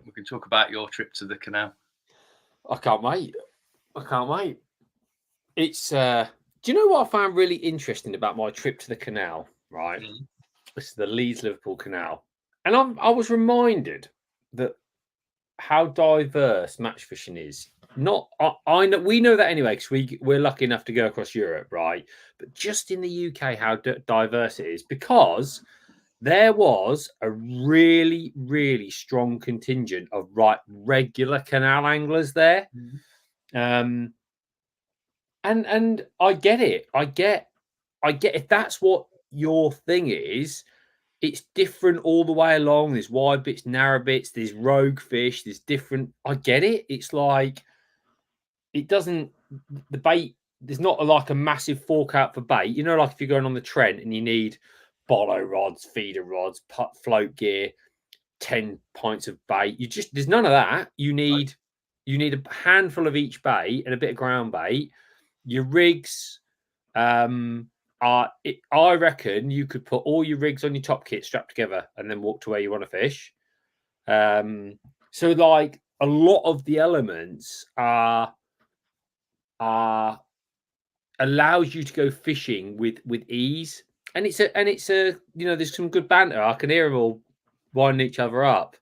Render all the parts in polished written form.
We can talk about your trip to the canal. I can't wait. I can't wait. It's do you know what I found really interesting about my trip to the canal, right? Mm. It's the Leeds-Liverpool Canal. And I was reminded that how diverse match fishing is. Not I know we know that anyway because we're lucky enough to go across Europe, right? But just in the UK, how diverse it is because there was a really, really strong contingent of regular canal anglers there. Mm. Um, and I get it. I get if that's what your thing is, it's different all the way along. There's wide bits, narrow bits, there's rogue fish, there's different. I get it. It's like it doesn't the bait, there's not like a massive fork out for bait. You know, like if you're going on the Trent and you need bolo rods, feeder rods, float gear, 10 pints of bait. There's none of that. You need a handful of each bait and a bit of ground bait. Your rigs I reckon you could put all your rigs on your top kit strapped together and then walk to where you want to fish. So like a lot of the elements are allows you to go fishing with ease. And it's a there's some good banter. I can hear them all winding each other up.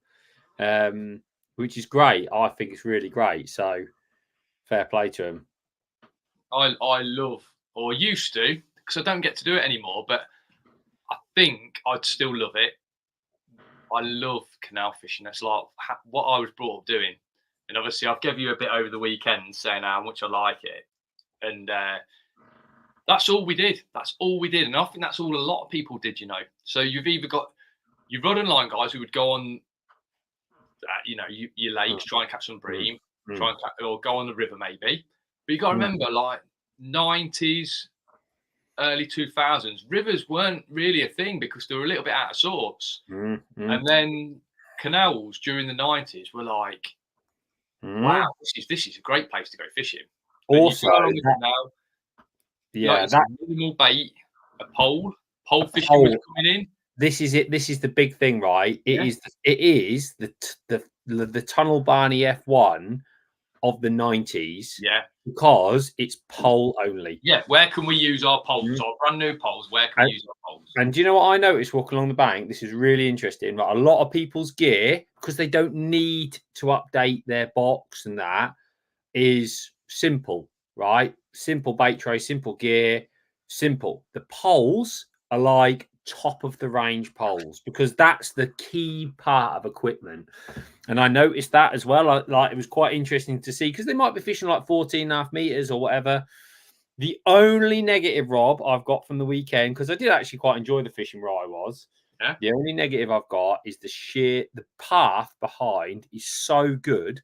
Which is great. I think it's really great. So fair play to him. I love, or used to, because I don't get to do it anymore, but I think I'd still love it. I love canal fishing. That's like what I was brought up doing. And obviously, I've given you a bit over the weekend saying how much I like it. And that's all we did. That's all we did. And I think that's all a lot of people did, you know. So you've either got your rod and line guys who would go on, your lakes, try and catch some bream, try and or go on the river maybe. But you got to remember, like 90s, early 2000s, rivers weren't really a thing because they were a little bit out of sorts. And then canals during the 90s were like, wow, this is a great place to go fishing. Also, you go along the canal, like that minimal bait, a pole fishing pole, was coming in. This is it. This is the big thing, right? It is the Tunnel Barney F1 of the 90s. Yeah. Because it's pole only. Yeah. Where can we use our poles? Our brand new poles. Where can we use our poles? And do you know what I noticed walking along the bank? This is really interesting. Right? A lot of people's gear, because they don't need to update their box and that, is simple, right? Simple bait tray, simple gear, simple. The poles are like top of the range poles because that's the key part of equipment. And I noticed that as well. It was quite interesting to see because they might be fishing like 14.5 meters or whatever. The only negative, Rob, I've got from the weekend, because I did actually quite enjoy the fishing where I was. Yeah. The only negative I've got is the path behind is so good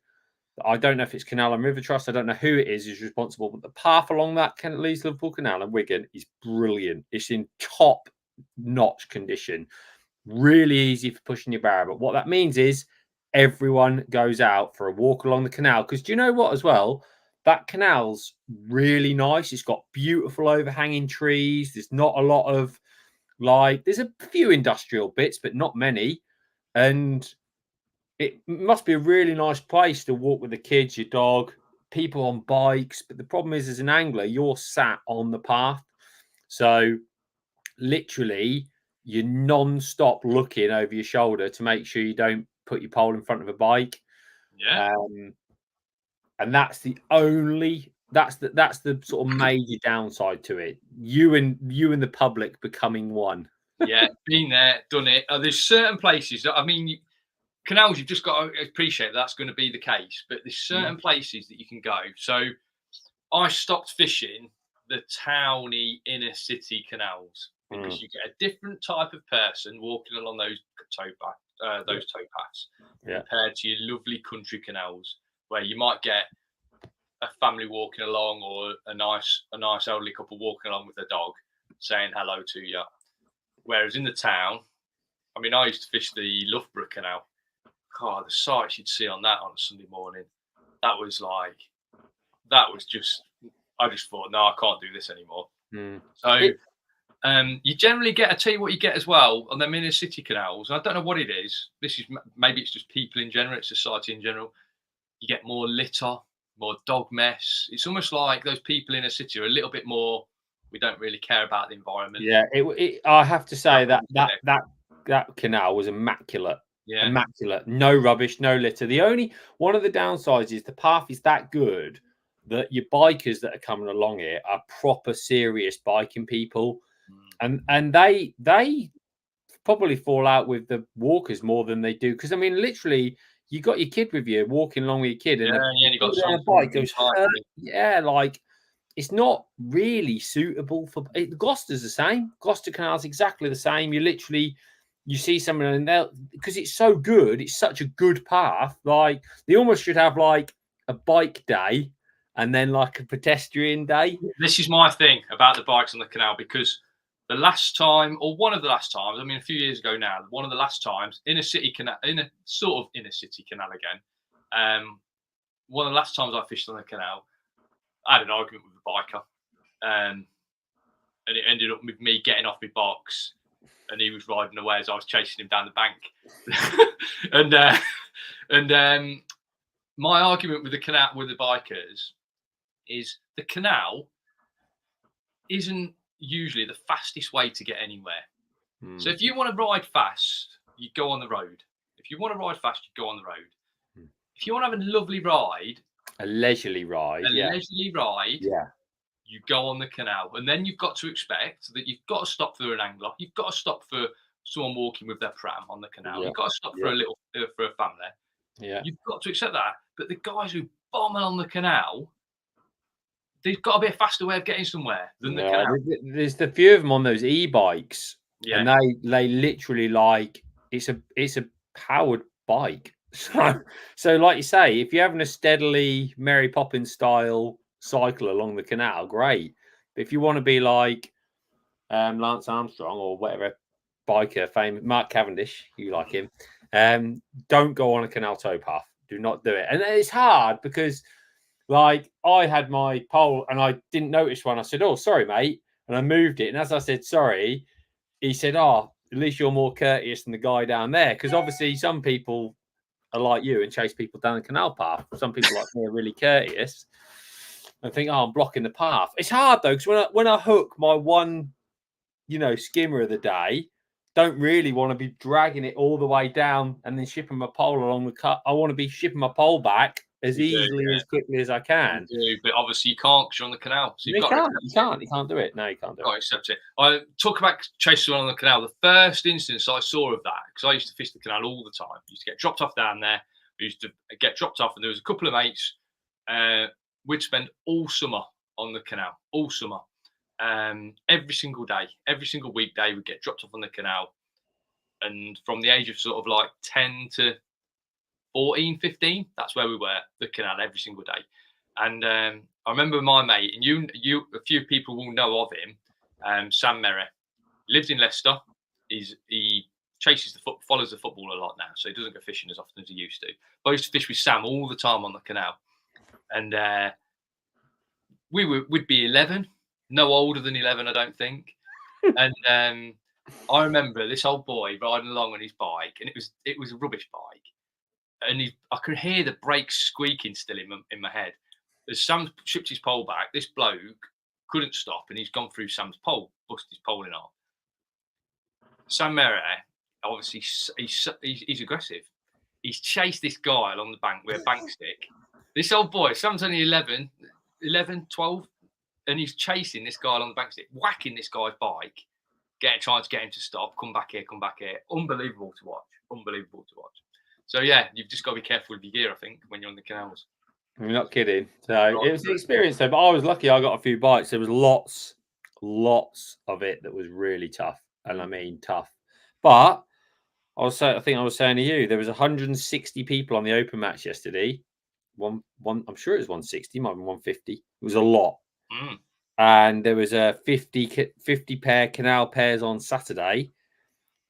that I don't know if it's Canal and River Trust. I don't know who it is responsible, but the path along that Leeds-Liverpool Canal and Wigan is brilliant. It's in top-notch condition. Really easy for pushing your barrow. But what that means is everyone goes out for a walk along the canal. Because do you know what as well? That canal's really nice. It's got beautiful overhanging trees. There's not a lot of there's a few industrial bits, but not many. And it must be a really nice place to walk with the kids, your dog, people on bikes. But the problem is, as an angler, you're sat on the path. So literally, you're non-stop looking over your shoulder to make sure you don't put your pole in front of a bike. Yeah. And that's the sort of major downside to it. You and the public becoming one. Yeah, been there, done it. There's certain places that canals, you've just got to appreciate that's going to be the case. But there's certain places that you can go. So I stopped fishing the towny inner city canals because you get a different type of person walking along those towpaths compared to your lovely country canals where you might get a family walking along or a nice elderly couple walking along with a dog saying hello to you. Whereas in the town, I used to fish the Loughborough Canal. God, the sights you'd see on that on a Sunday morning, I just thought, no, I can't do this anymore. So You generally get, I tell you what you get as well on them inner city canals. I don't know what it is. This is maybe it's just people in general, it's society in general. You get more litter, more dog mess. It's almost like those people in a city are a little bit more. We don't really care about the environment. Yeah, I have to say that canal was immaculate. Yeah, Immaculate. No rubbish, no litter. The only one of the downsides is the path is that good that your bikers that are coming along it are proper serious biking people, and they probably fall out with the walkers more than they do, because I mean, literally, you got your kid with you walking along with your kid, and yeah, and you got on a bike goes, yeah, like it's not really suitable for Gloucester's the same. Gloucester Canal's exactly the same. You see someone and they'll, because it's so good, it's such a good path. Like they almost should have like a bike day and then like a pedestrian day. This is my thing about the bikes on the canal, because the last time, or one of the last times, I mean, a few years ago now, one of the last times in a city canal, in a sort of inner city canal again, one of the last times I fished on the canal, I had an argument with a biker, and it ended up with me getting off my box, and he was riding away as I was chasing him down the bank. and my argument with the canal, with the bikers, is the canal isn't usually the fastest way to get anywhere. So if you want to ride fast, you go on the road. If you want to ride fast, you go on the road. If you want to have a lovely ride, a leisurely ride, yeah, you go on the canal. And then you've got to expect that you've got to stop for an angler. You've got to stop for someone walking with their pram on the canal. Yeah. You've got to stop for for a family. Yeah. You've got to accept that. But the guys who bomb on the canal, there's got to be a faster way of getting somewhere than the canal. There's a few of them on those e-bikes, and they literally like it's a powered bike. So like you say, if you're having a steadily Mary Poppins style cycle along the canal, great. But if you want to be like Lance Armstrong or whatever biker fame, Mark Cavendish, you like him, don't go on a canal towpath. Do not do it. And it's hard because like I had my pole and I didn't notice one. I said, "Oh, sorry, mate," and I moved it. And as I said, "Sorry," he said, "Oh, at least you're more courteous than the guy down there." Because obviously some people are like you and chase people down the canal path. Some people like me are really courteous and think, "Oh, I'm blocking the path." It's hard though, because when I hook my one, skimmer of the day, don't really want to be dragging it all the way down and then shipping my pole along the cut. I want to be shipping my pole back as easily, as quickly as I can. But obviously you can't because you're on the canal. So you can't do it. No, you can't do it. Accept it. I talk about chasing on the canal. The first instance I saw of that, because I used to fish the canal all the time. I used to get dropped off down there. We used to get dropped off, and there was a couple of mates. We'd spend all summer on the canal, all summer. Every single day, every single weekday, we'd get dropped off on the canal. And from the age of sort of like 10 to 14, 15, that's where we were, the canal, every single day. And I remember my mate, and you, a few people will know of him, Sam Merritt, lives in Leicester. He chases follows the football a lot now, so he doesn't go fishing as often as he used to. But I used to fish with Sam all the time on the canal, and we'd be 11, no older than 11, I don't think. And I remember this old boy riding along on his bike, and it was a rubbish bike. And I could hear the brakes squeaking still in my head. As Sam shipped his pole back, this bloke couldn't stop, and he's gone through Sam's pole, busted his pole in half. Sam Merritt, obviously, he's aggressive. He's chased this guy along the bank with a bank stick. This old boy, Sam's only 11, 12, and he's chasing this guy along the bank stick, whacking this guy's bike, trying to get him to stop, come back here. Unbelievable to watch. So yeah, you've just got to be careful with your gear, I think, when you're on the canals. You're not kidding. So it was an experience though, but I was lucky I got a few bites. There was lots of it that was really tough. And I mean tough. But I think I was saying to you, there was 160 people on the open match yesterday. I'm sure it was 160, might have been 150. It was a lot. And there was a 50 pair canal pairs on Saturday.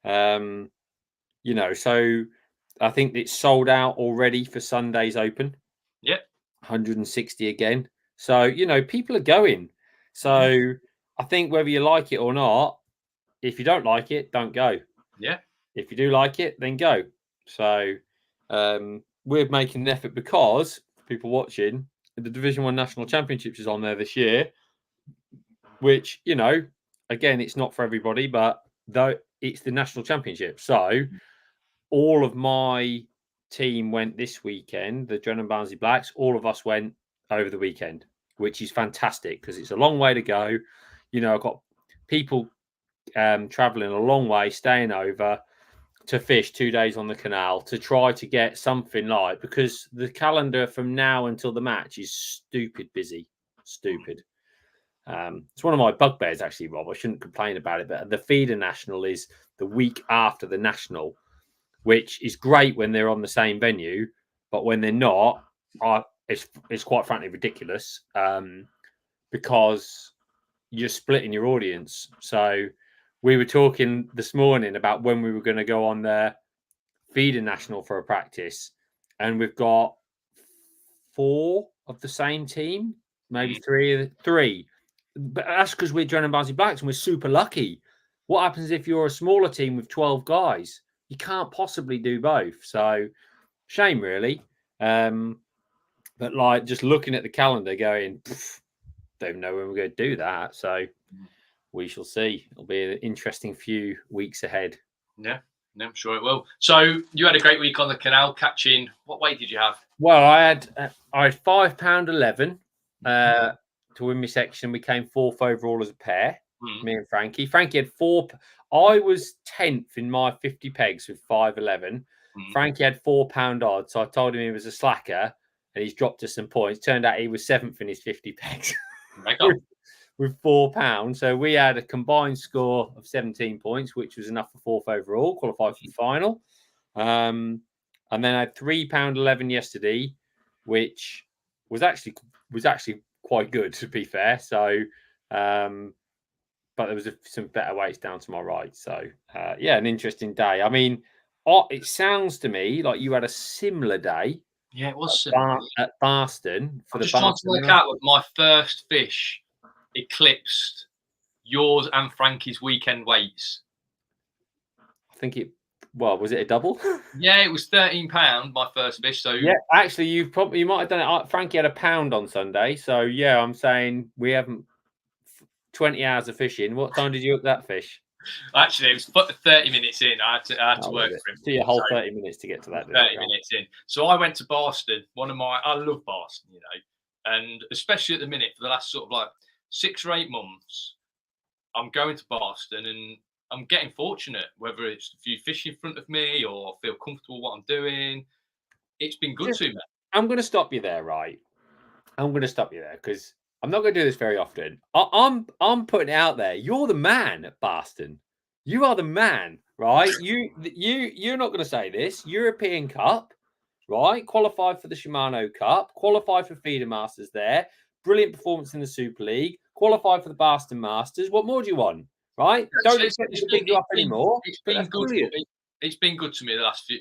So I think it's sold out already for Sunday's Open. Yep. 160 again. So, people are going. So I think whether you like it or not, if you don't like it, don't go. Yeah. If you do like it, then go. So we're making an effort because people watching the Division 1 National Championships is on there this year, which, you know, again, it's not for everybody, but though it's the National Championship. So all of my team went this weekend, the Drennan Barnsley Blacks, all of us went over the weekend, which is fantastic because it's a long way to go. You know, I've got people traveling a long way, staying over to fish 2 days on the canal to try to get something like, because the calendar from now until the match is stupid busy. Stupid. It's one of my bugbears, actually, Rob. I shouldn't complain about it, but the feeder national is the week after the national, which is great when they're on the same venue, but when they're not, it's quite frankly ridiculous because you're splitting your audience. So we were talking this morning about when we were going to go on the feeder national for a practice, and we've got 4 of the same team, maybe three. But that's because we're Drennan Barnsley Blacks and we're super lucky. What happens if you're a smaller team with 12 guys? You can't possibly do both. So shame, really. But like just looking at the calendar, going, don't know when we're going to do that. So we shall see. It'll be an interesting few weeks ahead. Yeah, I'm sure it will. So you had a great week on the canal catching. What weight did you have? Well, I had £5.11 to win my section. We came 4th overall as a pair. Me and Frankie. Frankie had 4. I was 10th in my 50 pegs with 5.11. Frankie had £4 odds, so I told him he was a slacker, and he's dropped us some points. Turned out he was 7th in his 50 pegs with £4. So we had a combined score of 17 points, which was enough for 4th overall, qualified for the final. And then I had £3.11 yesterday, which was actually quite good, to be fair. So, but there was some better weights down to my right. So, yeah, an interesting day. I mean, it sounds to me like you had a similar day. Yeah, it was at Barston for the. Just trying to work out what my first fish eclipsed yours and Frankie's weekend weights. I think it. Well, was it a double? Yeah, it was £13 my first fish. So yeah, actually, you might have done it. Frankie had £1 on Sunday, so yeah, I'm saying we haven't 20 hours of fishing. What time did you hook that fish? Actually, it was 30 minutes in. I had to work for him. So your whole 30 minutes to get to that. 30 minutes in. So I went to Barston. I love Barston, you know, and especially at the minute for the last sort of like 6 or 8 months, I'm going to Barston and I'm getting fortunate, whether it's a few fish in front of me or I feel comfortable what I'm doing. It's been good to me. I'm going to stop you there, right? I'm going to stop you there because I'm not going to do this very often. I'm putting it out there. You're the man at Barston. You are the man, right? You're not going to say this. European Cup, right? Qualified for the Shimano Cup. Qualified for Feeder Masters there. Brilliant performance in the Super League. Qualified for the Barston Masters. What more do you want, right? Don't expect me to pick you up anymore. It's been good. It's been good to me the last few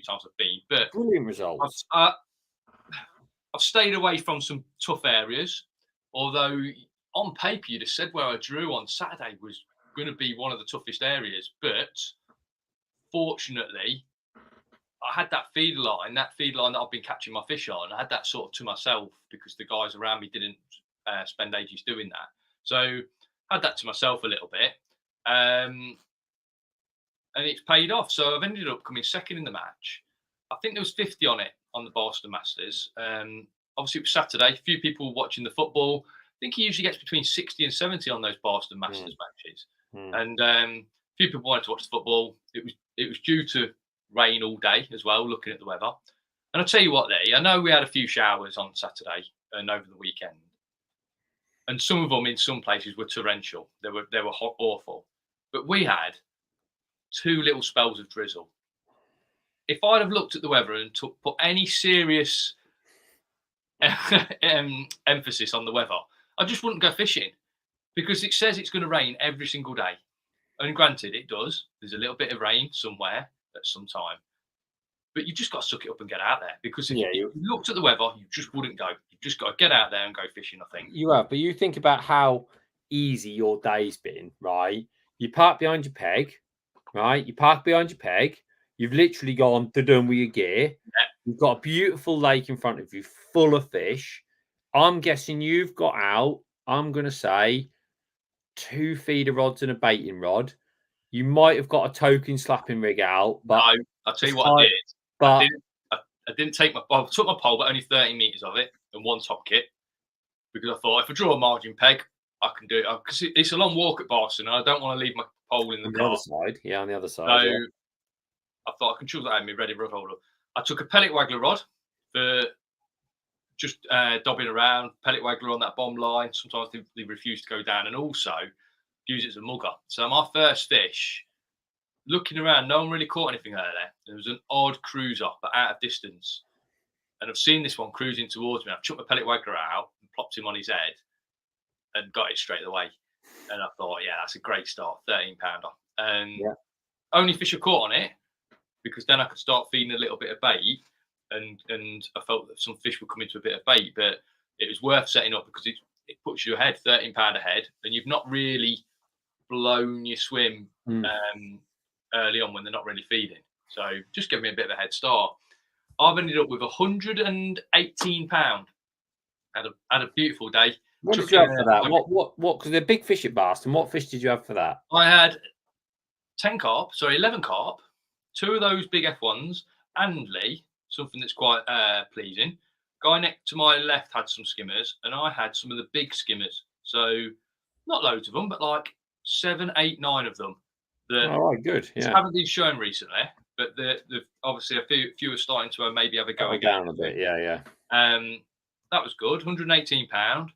times I've been. But brilliant results. I've stayed away from some tough areas, although on paper you'd have said where I drew on Saturday was going to be one of the toughest areas. But fortunately, I had that feed line that I've been catching my fish on. I had that sort of to myself because the guys around me didn't spend ages doing that. So I had that to myself a little bit. And it's paid off. So I've ended up coming second in the match. I think there was 50 on it on the Barston Masters. Obviously, it was Saturday. A few people watching the football. I think he usually gets between 60 and 70 on those Barston Masters matches. And a few people wanted to watch the football. It was due to rain all day as well, looking at the weather. And I'll tell you what, I know we had a few showers on Saturday and over the weekend. And some of them in some places were torrential. They were hot, awful. But we had 2 little spells of drizzle. If I'd have looked at the weather and put any serious emphasis on the weather, I just wouldn't go fishing because it says it's going to rain every single day. And granted, it does. There's a little bit of rain somewhere at some time. But you just got to suck it up and get out there because if you looked at the weather, you just wouldn't go. You just got to get out there and go fishing, I think. You have, but you think about how easy your day's been, right? you park behind your peg, right? You park behind your peg. You've literally gone to done with your gear. Yeah. You've got a beautiful lake in front of you, full of fish. I'm guessing you've got out, I'm going to say, 2 feeder rods and a baiting rod. You might have got a token slapping rig out, but No, I'll tell you what I did. But I didn't take I took my pole, but only 30 meters of it and one top kit, because I thought if I draw a margin peg, I can do it, because it's a long walk at Boston and I don't want to leave my pole in the car. Other side. Yeah, on the other side. So yeah. I thought I can choose that in my ready rod holder. I took a pellet waggler rod for just dobbing around, pellet waggler on that bomb line. Sometimes they refuse to go down, and also use it as a mugger. So my first fish, looking around, no one really caught anything out there. There was an odd cruiser, but out of distance. And I've seen this one cruising towards me. I've chucked my pellet waggler out and plopped him on his head and got it straight away. And I thought, yeah, that's a great start, 13-pounder. And only fish I caught on it, because then I could start feeding a little bit of bait. And I felt that some fish would come into a bit of bait, but it was worth setting up because it puts you ahead, 13-pound ahead, and you've not really blown your swim early on when they're not really feeding. So just give me a bit of a head start. I've ended up with 118 pound. Had a beautiful day. What did you have for that? What? Because they're big fish at Boston. What fish did you have for that? I had 11 carp, 2 of those big F1s, and Lee, something that's quite pleasing. Guy next to my left had some skimmers, and I had some of the big skimmers. So not loads of them, but like 7, 8, 9 of them. All right, good. Yeah, haven't been shown recently, but the obviously a few are starting to maybe have a go again. Down a bit, yeah. That was good. 118 pound.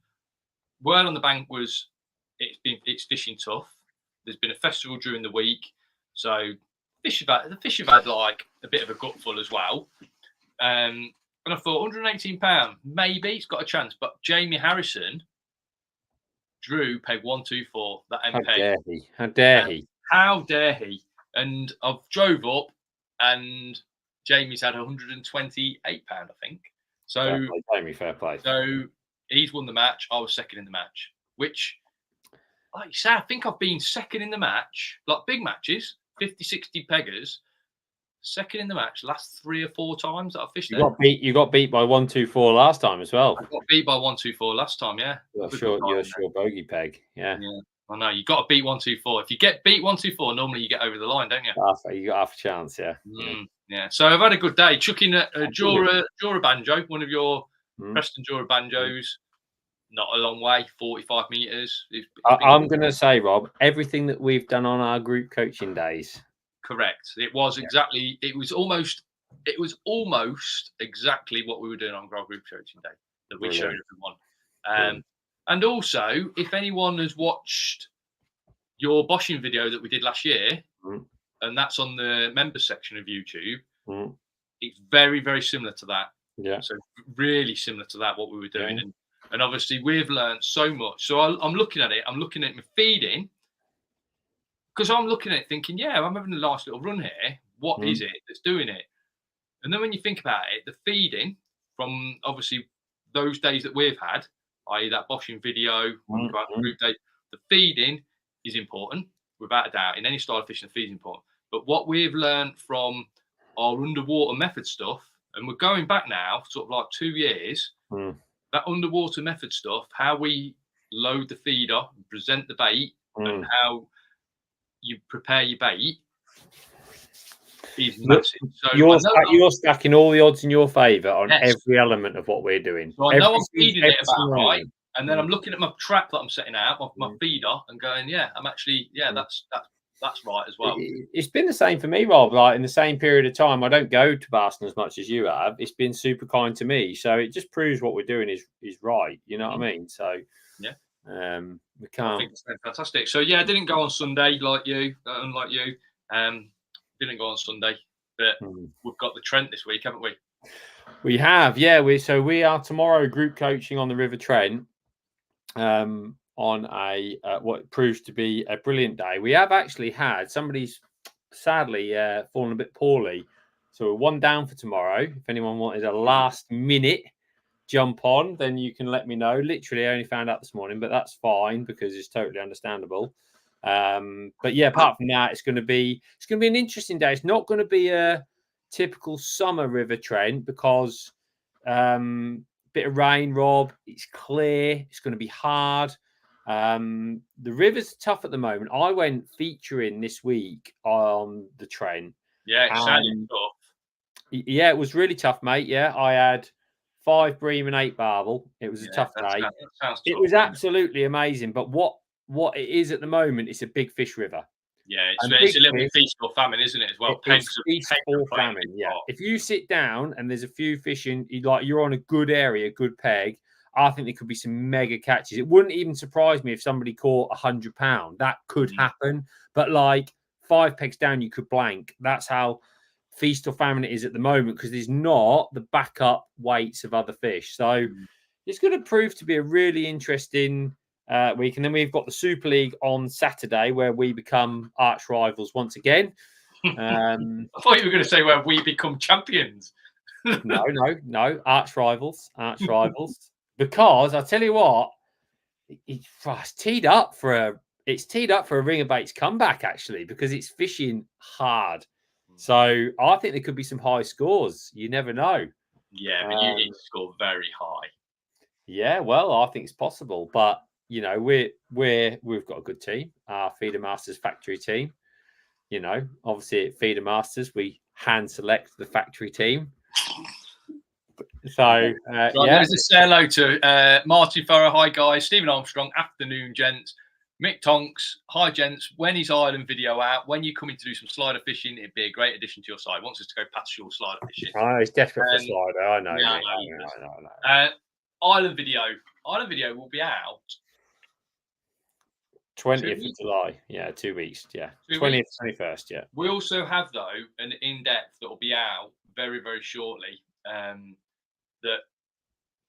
Word on the bank was it's fishing tough. There's been a festival during the week, so the fish have had like a bit of a gutful as well. And I thought 118 pound, maybe it's got a chance. But Jamie Harrison drew peg 124. That How dare he? How dare he? How dare he? And I've drove up, and Jamie's had 128 pound, I think. So fair play. So he's won the match. I was second in the match, which, like you say, I think I've been second in the match, like big matches, 50, 60 peggers. Second in the match last 3 or 4 times that I fished. You got beat by 124 last time as well. I got beat by 124 last time, yeah. You're sure bogey peg, yeah. I know, you got to beat 124. If you get beat 124, normally you get over the line, don't you? You got half a chance, yeah. Yeah. So I've had a good day chucking a Jura banjo, one of your Preston Jura banjos. Not a long way, 45 meters. I'm going to say, Rob, everything that we've done on our group coaching days. Correct. It was exactly. It was almost exactly what we were doing on our group coaching day that we showed everyone. And also, if anyone has watched your boshing video that we did last year, and that's on the members section of YouTube, it's very, very similar to that. Yeah. So really similar to that, what we were doing. And obviously we've learned so much. So I'm looking at it. I'm looking at my feeding, because I'm looking at it thinking, yeah, I'm having a nice little run here. What is it that's doing it? And then when you think about it, the feeding from obviously those days that we've had, i.e. that boshing video, group day, the feeding is important, without a doubt. In any style of fishing, the feeding is important. But what we've learned from our underwater method stuff, and we're going back now, sort of like 2 years, that underwater method stuff, how we load the feeder, present the bait, and how you prepare your bait is massive. So you're stacking all the odds in your favour on every element of what we're doing. So I know I'm feeding it about right, and then I'm looking at my trap that I'm setting out, my feeder, and going, I'm actually, that's right as well. It's been the same for me, Rob. Like in the same period of time, I don't go to Boston as much as you have. It's been super kind to me, so it just proves what we're doing is right. You know what I mean? So we can't. I think it's fantastic. So I didn't go on Sunday like you, unlike you. Didn't go on Sunday, but we've got the Trent this week, haven't we? We have, we are tomorrow group coaching on the River Trent. On a what proves to be a brilliant day. We have actually had somebody's sadly fallen a bit poorly, so we're 1 down for tomorrow. If anyone wanted a last minute jump on, then you can let me know. Literally, I only found out this morning, but that's fine because it's totally understandable. But yeah, apart from that, it's going to be an interesting day. It's not going to be a typical summer river Trent because bit of rain, Rob. It's clear. It's going to be hard. The rivers are tough at the moment. I went featuring this week on the Trent. Yeah, it sounded tough. Yeah, it was really tough, mate. Yeah, I had 5 bream and 8 barbel. It was a tough day. That sounds it tough, was absolutely amazing. But what it is at the moment, it's a big fish river. Yeah, it's a little bit feast or famine, isn't it? As well, it's feast or famine. Yeah, if you sit down and there's a few fish in, you're on a good area, good peg. I think there could be some mega catches. It wouldn't even surprise me if somebody caught £100. That could happen. But like 5 pegs down, you could blank. That's how feast or famine it is at the moment because there's not the backup weights of other fish. So it's going to prove to be a really interesting week. And then we've got the Super League on Saturday where we become arch rivals once again. I thought you were going to say where we become champions. No, arch rivals. Because I tell you what, it's teed up for a ringer baits comeback actually because it's fishing hard. So I think there could be some high scores. You never know. Yeah, but you need to score very high. Yeah, well, I think it's possible, but you know, we've got a good team, our Feeder Masters factory team. You know, obviously at Feeder Masters we hand select the factory team. So yeah, there's a say hello to Martin Farrow. Hi guys, Stephen Armstrong. Afternoon, gents. Mick Tonks. Hi gents. When is Ireland video out? When you coming to do some slider fishing? It'd be a great addition to your side. Wants us to go past your slider fishing. Oh, he's desperate for a slider. I know. Yeah, I know. Ireland video will be out 20th of July. Yeah, 2 weeks. Yeah, 20th, 21st. Yeah. We also have though an in-depth that will be out very, very shortly. That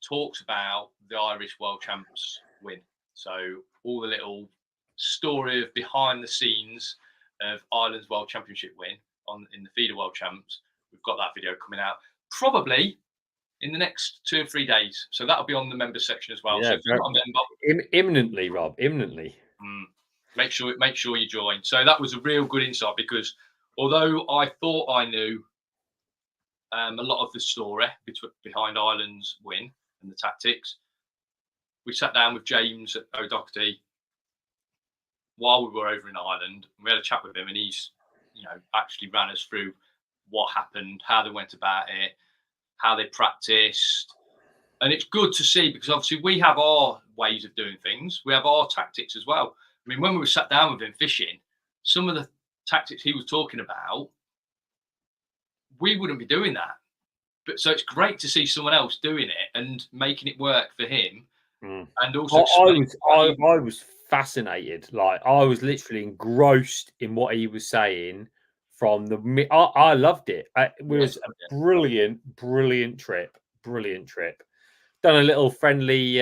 talks about the Irish World Champs win. So all the little story of behind the scenes of Ireland's World Championship win in the Feeder World Champs. We've got that video coming out probably in the next 2 or 3 days. So that'll be on the members section as well. Yeah, so if you're not a member, imminently, Rob, imminently. Make sure you join. So that was a real good insight because although I thought I knew a lot of the story behind Ireland's win and the tactics, we sat down with James O'Doherty while we were over in Ireland. And we had a chat with him, and he's, actually ran us through what happened, how they went about it, how they practiced. And it's good to see because obviously we have our ways of doing things. We have our tactics as well. I mean, when we were sat down with him fishing, some of the tactics he was talking about, we wouldn't be doing that. But so it's great to see someone else doing it and making it work for him. And also, I was fascinated. Like I was literally engrossed in what he was saying. I loved it. It was a brilliant trip. Done a little friendly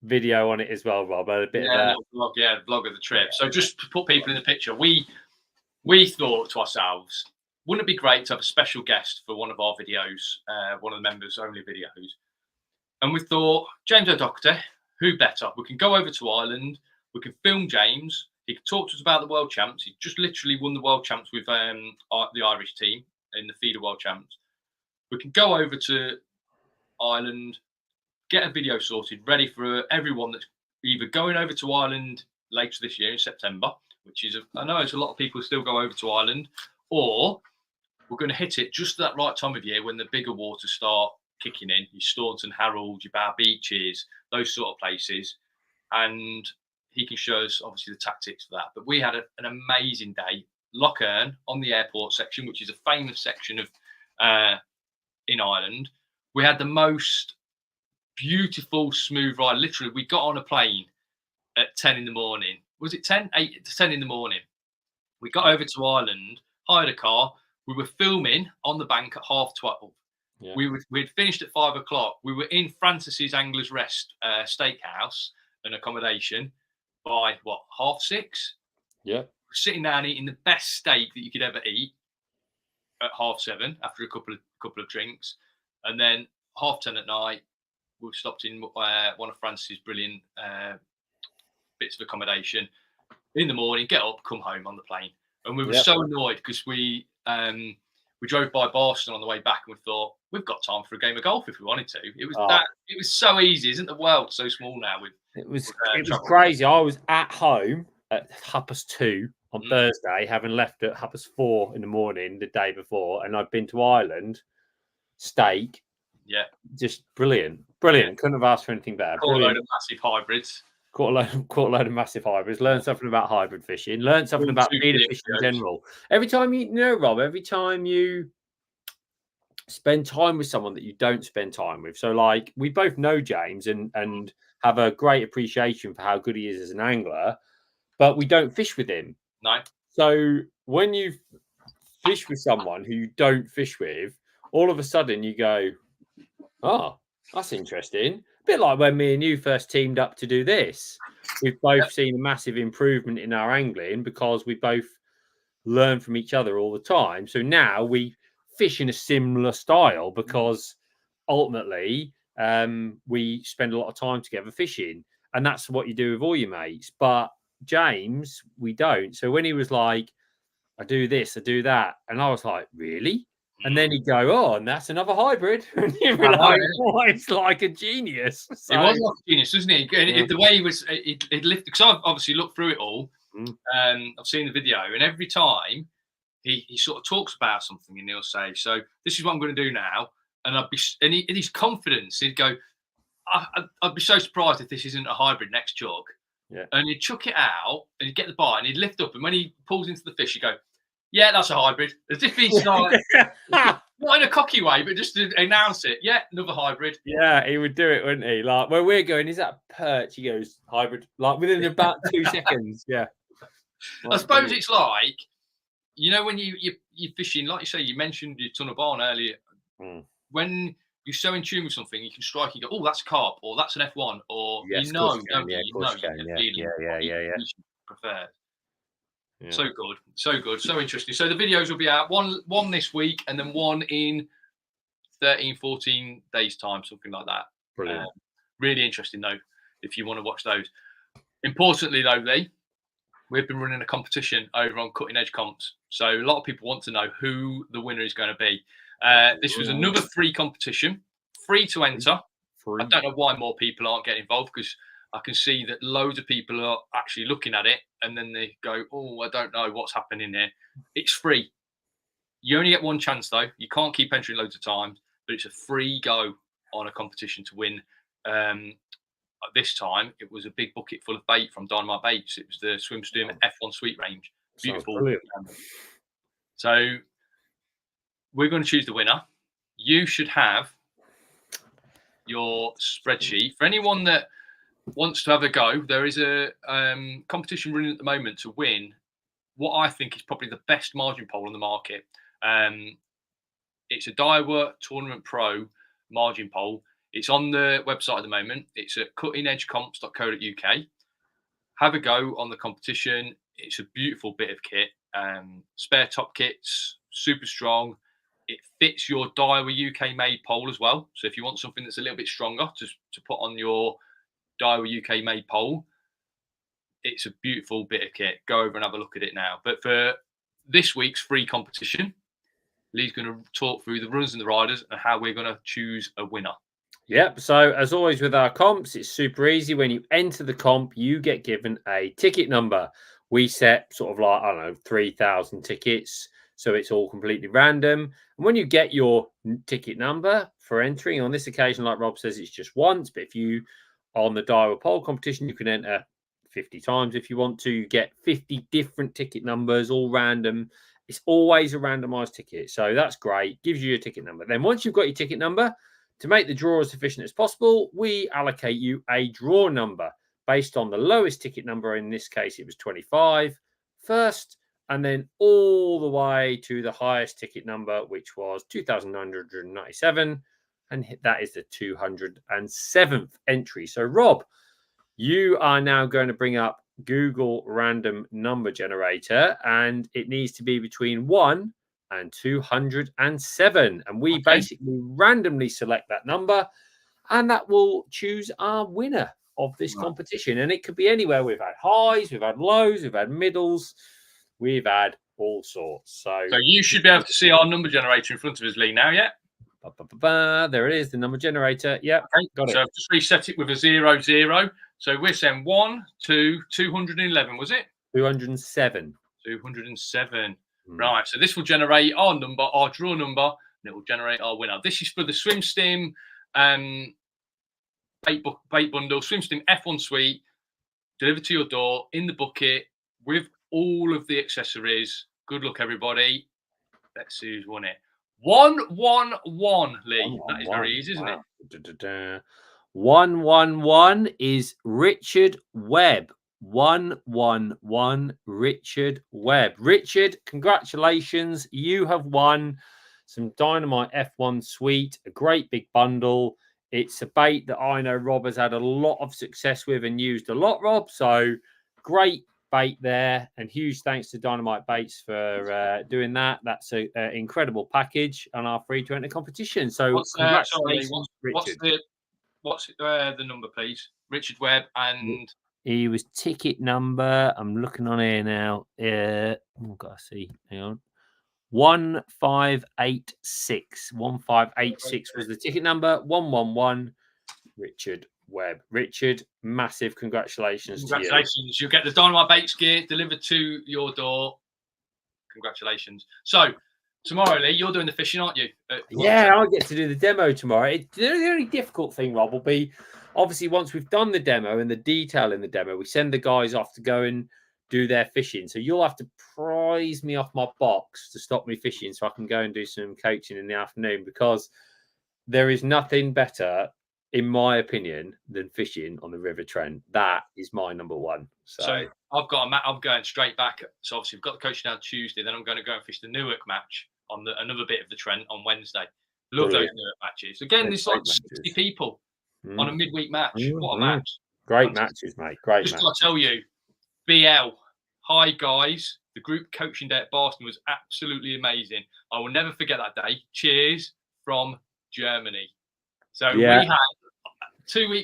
video on it as well, Rob. A bit of a vlog of the trip. So just to put people in the picture, we thought to ourselves, wouldn't it be great to have a special guest for one of our videos, one of the members only videos? And we thought, James O'Doherty, who better? We can go over to Ireland. We can film James. He can talk to us about the World Champs. He just literally won the World Champs with the Irish team in the Feeder World Champs. We can go over to Ireland, get a video sorted, ready for everyone that's either going over to Ireland later this year in September, which is, I know it's a lot of people still go over to Ireland, or we're going to hit it just at that right time of year when the bigger waters start kicking in, your Staunton, Harold, your Bow Beaches, those sort of places. And he can show us, obviously, the tactics for that. But we had an amazing day. Lough Erne on the airport section, which is a famous section of in Ireland. We had the most beautiful, smooth ride. Literally, we got on a plane at 10 in the morning. Was it 10? 8 to 10 in the morning. We got over to Ireland, hired a car. We were filming on the bank at 12:30. Yeah. We'd finished at 5 o'clock. We were in Francis's Anglers Rest steakhouse and accommodation by 6:30? Yeah. We're sitting down eating the best steak that you could ever eat at 7:30 after a couple of drinks. And then 10:30 at night, we stopped in one of Francis's brilliant bits of accommodation. in the morning, get up, come home on the plane. And we were so annoyed because we drove by Boston on the way back and we thought, we've got time for a game of golf if we wanted to. It was so easy. Isn't the world so small now? It was crazy. I was at home at 2:30 on Thursday, having left at 4:30 in the morning the day before, and I'd been to Ireland, steak. Yeah. Just brilliant. Brilliant. Yeah. Couldn't have asked for anything better. Caught a load of massive hybrids. Caught a load of massive hybrids. Learned something about hybrid fishing. Learned something about feeder fishing in general. Every time Rob, every time you spend time with someone that you don't spend time with. So, like, we both know James and have a great appreciation for how good he is as an angler, but we don't fish with him. No. So when you fish with someone who you don't fish with, all of a sudden you go, oh, that's interesting. A bit like when me and you first teamed up to do this. We've both seen a massive improvement in our angling because we both learn from each other all the time. So now we fish in a similar style because ultimately we spend a lot of time together fishing, and that's what you do with all your mates. But James, we don't. So when he was like, I do this, I do that, and I was like, really? And then he'd go, oh, and that's another hybrid. And you'd be like, oh, it's like a genius. So, it was like a genius, wasn't it? The way he was, it lifted, because I've obviously looked through it all. I've seen the video, and every time he sort of talks about something, and he'll say, so this is what I'm going to do now. And in his confidence, he'd go, I'd be so surprised if this isn't a hybrid next jog. Yeah. And he'd chuck it out, and he'd get the bite, and he'd lift up, and when he pulls into the fish, he'd go, yeah, that's a hybrid. As if he's like, not in a cocky way, but just to announce it. Yeah, another hybrid. Yeah, he would do it, wouldn't he? Like, where we're going, is that perch? He goes, hybrid. Like, within about 2 seconds. Yeah. I suppose it's like, you know, when you're fishing, like you say, you mentioned your ton of barn earlier. When you're so in tune with something, you can strike, you go, oh, that's a carp, or that's an F1, or yes, you know, prefer. Yeah. So good, so interesting. So the videos will be out, one this week, and then one in 13, 14 days time, something like that. Brilliant. Really interesting though, if you want to watch those. Importantly though, Lee, we've been running a competition over on Cutting Edge Comps. So a lot of people want to know who the winner is going to be. This was another free competition, free to enter. I don't know why more people aren't getting involved, because I can see that loads of people are actually looking at it and then they go, oh, I don't know what's happening here. It's free. You only get one chance though. You can't keep entering loads of times, but it's a free go on a competition to win. This time it was a big bucket full of bait from Dynamite Baits. It was the SwimStream F1 Sweet range. Beautiful. So we're going to choose the winner. You should have your spreadsheet. For anyone that wants to have a go, there is a competition running at the moment to win what I think is probably the best margin pole on the market. It's a Daiwa Tournament Pro margin pole. It's on the website at the moment. It's at cuttingedgecomps.co.uk. Have a go on the competition. It's a beautiful bit of kit. Spare top kits, super strong. It fits your Daiwa UK made pole as well. So if you want something that's a little bit stronger to put on your Daiwa UK made pole, it's a beautiful bit of kit. Go over and have a look at it now. But for this week's free competition, Lee's going to talk through the runners and the riders and how we're going to choose a winner. Yep. So as always with our comps, it's super easy. When you enter the comp, you get given a ticket number. We set sort of like, I don't know, 3,000 tickets. So it's all completely random. And when you get your ticket number for entering, on this occasion, like Rob says, it's just once. But if you, on the Daiwa pole competition, you can enter 50 times if you want to. You get 50 different ticket numbers, all random. It's always a randomized ticket. So that's great. Gives you your ticket number. Then once you've got your ticket number, to make the draw as efficient as possible, we allocate you a draw number based on the lowest ticket number. In this case, it was 25 first, and then all the way to the highest ticket number, which was 2,997. And that is the 207th entry. So, Rob, you are now going to bring up Google Random Number Generator, and it needs to be between 1 and 207. And we basically randomly select that number, and that will choose our winner of this competition. And it could be anywhere. We've had highs, we've had lows, we've had middles, we've had all sorts. So you should be able to see our number generator in front of us, Lee, now, yeah? There it is, the number generator. Yep, okay. got it. So I've just reset it with a 0, 0. So we're saying 1, 2, 211, was it? 207. 207. Right. So this will generate our number, our draw number, and it will generate our winner. This is for the Swim Stim bait bundle, Swim Stim F1 Suite, delivered to your door in the bucket with all of the accessories. Good luck, everybody. Let's see who's won it. 111, Lee. That is very easy, isn't it? 111 is Richard Webb. 111 Richard Webb. Richard, congratulations. You have won some Dynamite F1 Suite, a great big bundle. It's a bait that I know Rob has had a lot of success with and used a lot, Rob. So great bait there, and huge thanks to Dynamite Baits for doing that. That's an incredible package and our free to enter competition. So congratulations, Richard. What's the number, please? Richard Webb, and he was ticket number. I'm looking on here now. Oh, gotta see. Hang on. 1586. 1586 was the ticket number. 111. Richard Webb. Richard, massive congratulations to you. Congratulations. You'll get the Dynamite Baits gear delivered to your door. Congratulations. So, tomorrow, Lee, you're doing the fishing, aren't you? Yeah, I'll get to do the demo tomorrow. The only difficult thing, Rob, will be obviously once we've done the demo and the detail in the demo, we send the guys off to go and do their fishing. So you'll have to prize me off my box to stop me fishing so I can go and do some coaching in the afternoon, because there is nothing better, in my opinion, than fishing on the River Trent. That is my number one. So I've got I'm going straight back. So obviously we've got the coaching on Tuesday. Then I'm going to go and fish the Newark match on another bit of the Trent on Wednesday. Love those Newark matches. Again, there's like 60 people on a midweek match. What a match. Great matches, mate. Great Just matches. got to tell you, BL, hi guys. The group coaching day at Boston was absolutely amazing. I will never forget that day. Cheers from Germany. So we had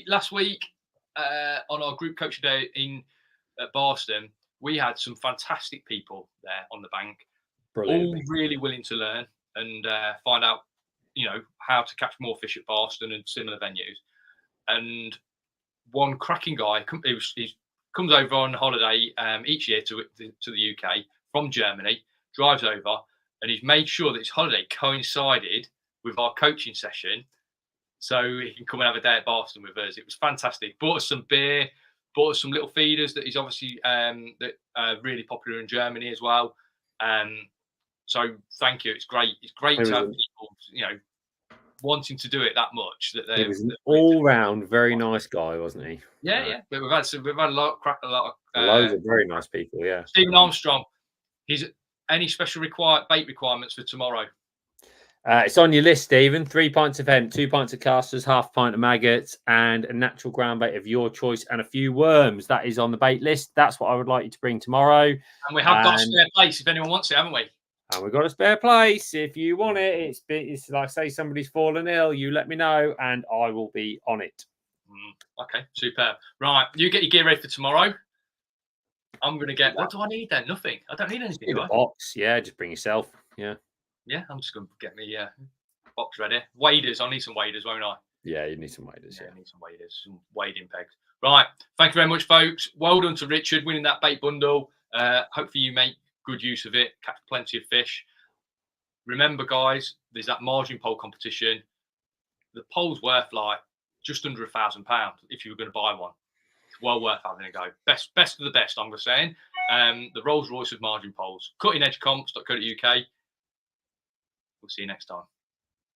last week on our group coaching day at Boston, we had some fantastic people there on the bank. Brilliant. All really willing to learn and find out, how to catch more fish at Boston and similar venues. And one cracking guy, he comes over on holiday each year to the UK from Germany, drives over, and he's made sure that his holiday coincided with our coaching session, so he can come and have a day at Boston with us. It was fantastic. Bought us some beer, bought us some little feeders that he's obviously really popular in Germany as well. So thank you. It's great. It's great to have people, wanting to do it that much. He was an all-round very nice guy, wasn't he? Yeah. But we've had a lot of loads of very nice people. Yeah. Stephen Armstrong. Any special bait requirements for tomorrow? It's on your list, Stephen. 3 pints of hemp, 2 pints of casters, half a pint of maggots, and a natural ground bait of your choice, and a few worms. That is on the bait list. That's what I would like you to bring tomorrow. And we have got a spare place if anyone wants it, haven't we? And we've got a spare place. If you want it, it's like, say somebody's fallen ill, you let me know, and I will be on it. Okay, superb. Right, you get your gear ready for tomorrow. I'm going to get... What do I need then? Nothing. I don't need anything, do I? Box. Yeah, just bring yourself. Yeah. Yeah, I'm just going to get me box ready. Waders. I'll need some waders, won't I? Yeah, you need some waders. Yeah, I need some waders, some wading pegs. Right. Thank you very much, folks. Well done to Richard winning that bait bundle. Hopefully you make good use of it, catch plenty of fish. Remember, guys, there's that margin pole competition. The pole's worth like just under £1,000 if you were going to buy one. It's well worth having a go. Best of the best, I'm saying. The Rolls Royce of margin poles. Cuttingedgecomps.co.uk. We'll see you next time.